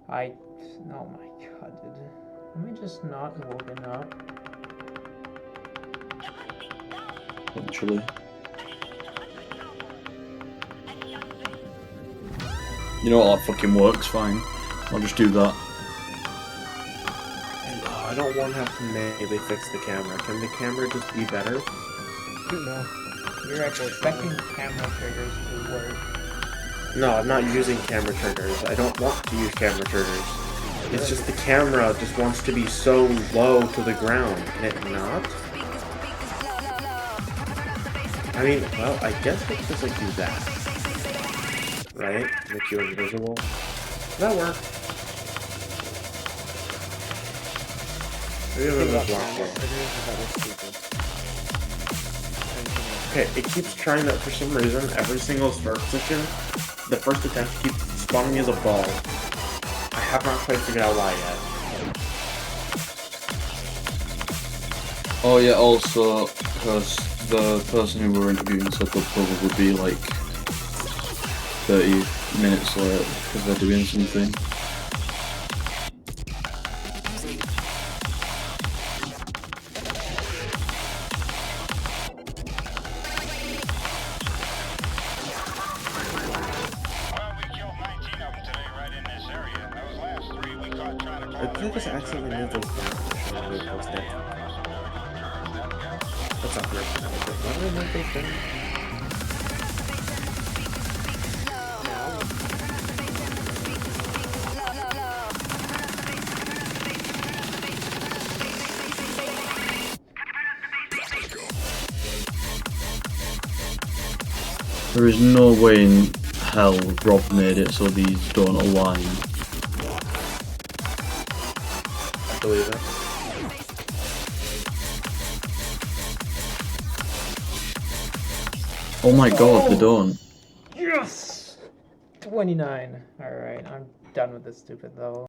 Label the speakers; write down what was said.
Speaker 1: Oh my god, dude. Am I just not woken up?
Speaker 2: Eventually. You know what, that fucking works fine. I'll just do that.
Speaker 3: I don't want to have to manually fix the camera. Can the camera just be better?
Speaker 1: No. You're actually expecting camera triggers to work.
Speaker 3: No, I'm not using camera triggers. I don't want to use camera triggers. It's just the camera just wants to be so low to the ground. Can it not? I mean, well, I guess it's just like do that. Right? Make you invisible. That works. Maybe I'm gonna block it. Okay, it keeps trying to, for some reason, every single start position, the first attempt keeps spawning as a ball. I have not quite figured out why yet.
Speaker 2: Oh yeah, also, because the person who we're interviewing said they'll probably be like 30 minutes late because they're doing something.
Speaker 3: I think I just accidentally moved those down. I should have moved those down. That's not correct. Why did I move those down?
Speaker 2: There is no way in hell Rob made it so these don't align.
Speaker 3: I believe it.
Speaker 2: Oh my god, they don't.
Speaker 1: Yes! 29. Alright, I'm done with this stupid level.